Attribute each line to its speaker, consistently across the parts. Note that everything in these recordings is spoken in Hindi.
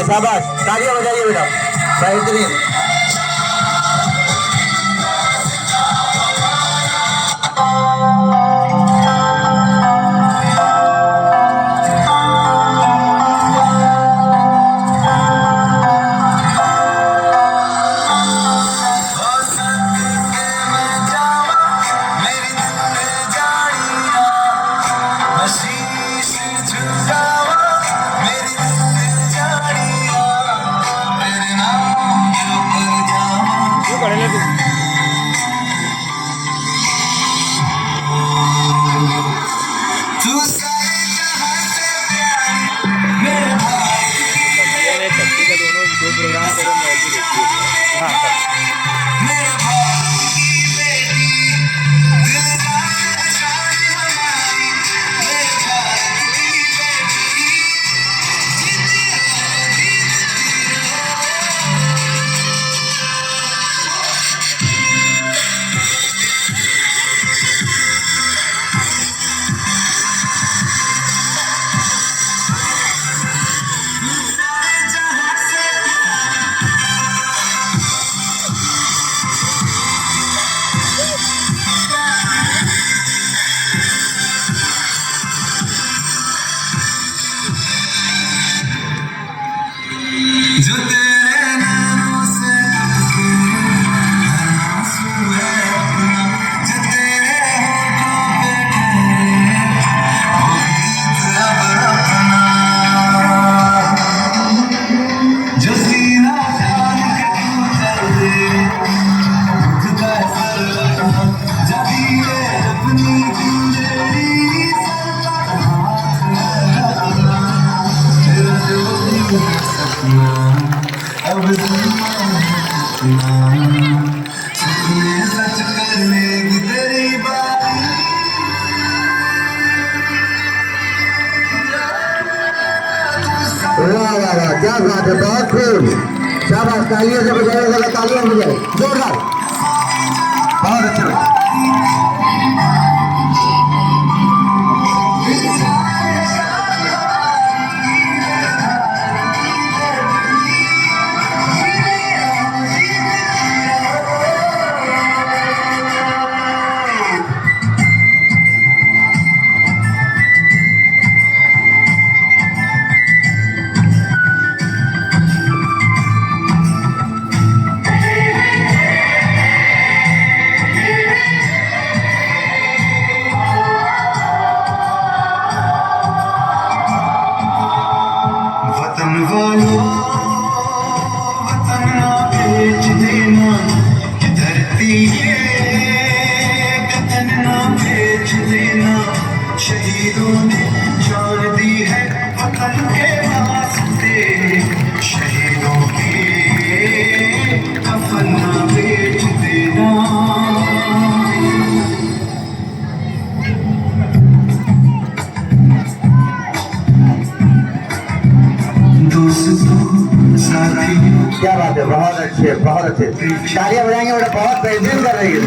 Speaker 1: शाबाश, तालियां बजाइए बेटा, बेहतरीन। क्या बात है, बहुत खूब, शाबाश, तालियों से बजाइए, तालियों से बजाइए, जोरदार, बहुत अच्छा।
Speaker 2: शहीदों ने जान दी है वतन के वास्ते, शहीदों की कफन ना बेच देना। दोस्तों साथियों,
Speaker 1: क्या बात है, बहुत अच्छे, बहुत अच्छे, तालियां बजाएंगे बेटा, बहुत बेहतरीन कर रही है।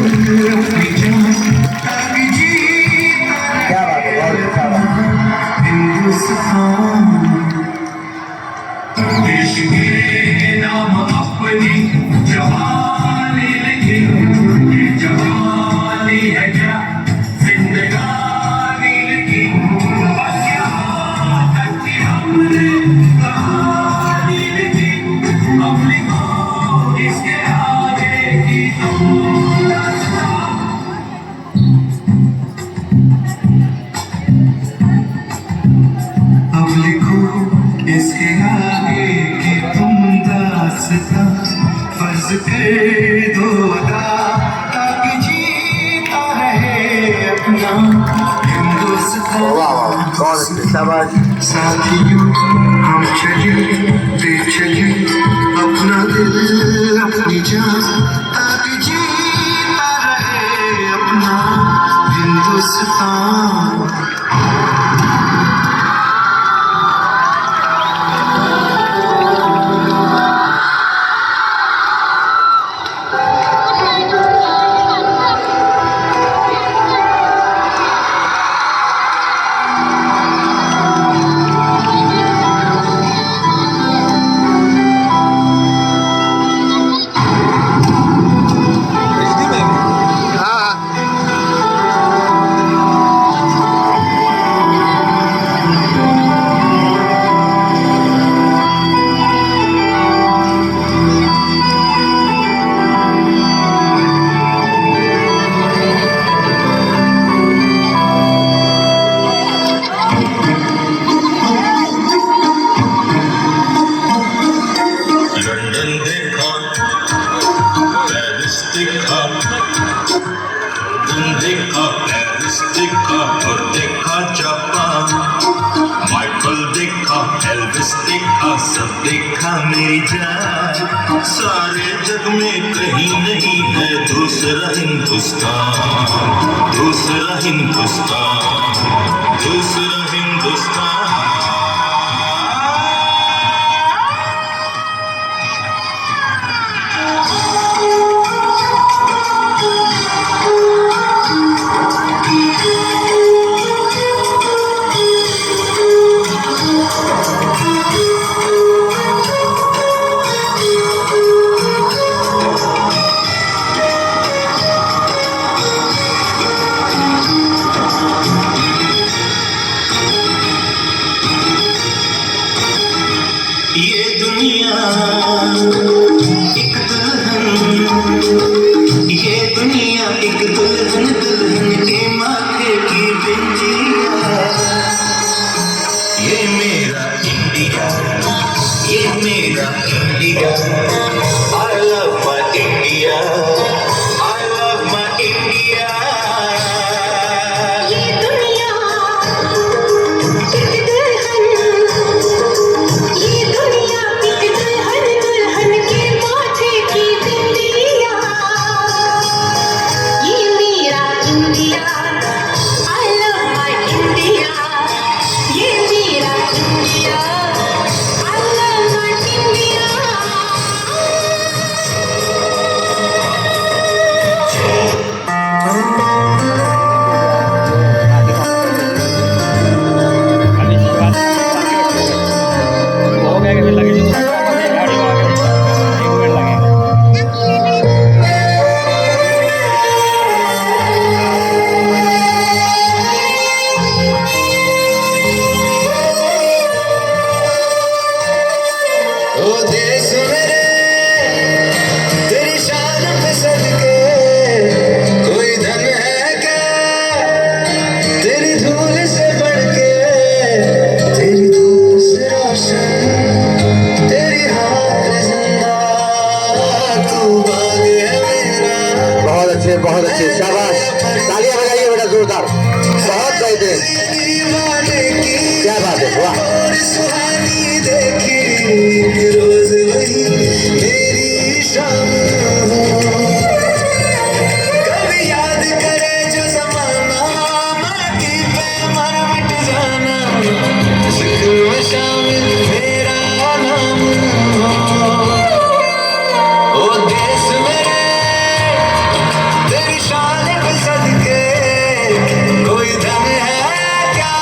Speaker 2: अपना हिंदुस्तान।
Speaker 1: वाह वाह, बहुत अच्छे, शाबाश।
Speaker 2: साथियों हम चले चले अपना दिल अपनी जान, ताकि जीता रहे अपना हिंदुस्तान।
Speaker 3: लंदन देखा, पेरिस देखा, लंदन देखा, पेरिस देखा और देखा जापान। माइकल देखा, एल्विस देखा, सब देखा मेरी जान। सारे जग में कहीं नहीं है दूसरा हिंदुस्तान, दूसरा हिंदुस्तान, दूसरा हिंदुस्तान। ये दुनिया एक दुल्हन, ये दुनिया एक दुल्हन, दुल्हन के माथे की बिंदिया। ये मेरा इंडिया, ये मेरा India. I love my India, I love my India।
Speaker 4: ये दुनिया एक दुल्हन, ये दुनिया एक दुल्हन, दुल्हन के माथे की बिंदिया। ये मेरा India, I love my India। ये मेरा India, I love my India।
Speaker 5: हो गया कि लगे जो गाड़ी में आगे 1 मिनट लगेगा।
Speaker 2: ओ देश मेरे तेरी शान पे सदके, कोई धन है क्या तेरी धूल से बढ़ के। तेरी धूप से रोशन, तेरी हवा पे जिंदा, तू बाग है मेरा।
Speaker 1: बहुत अच्छे, शाबाश। तालियां बजाइए बेटा जोरदार, बहुत बेहतरीन,
Speaker 2: दीवाने की
Speaker 1: क्या बात है, वाह।
Speaker 2: और सुहानी देखी रोज वही मेरी शाम हो। कभी याद करे जो ज़माना, माटी पे मर मिट जाना, जिक्र में शामिल मेरा नाम हो। ओ देश मेरे तेरी शान पे सदके, कोई धन है क्या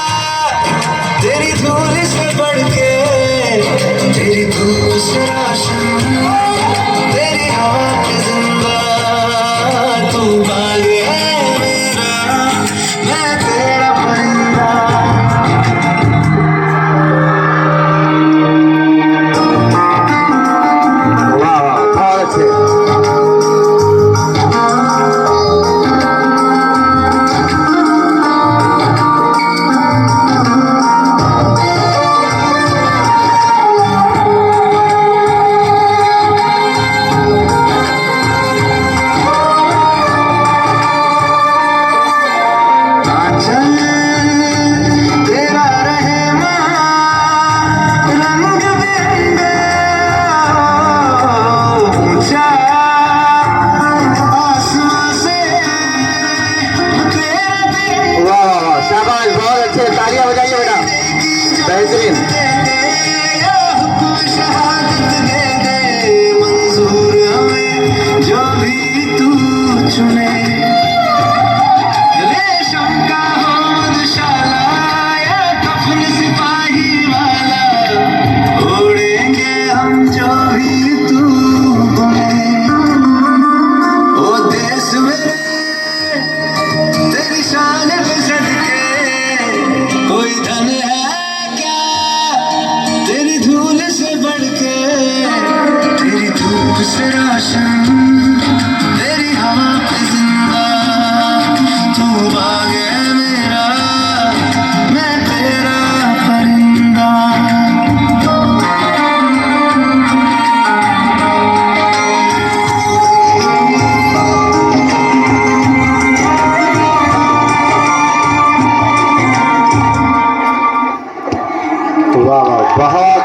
Speaker 1: वाह वाह बहुत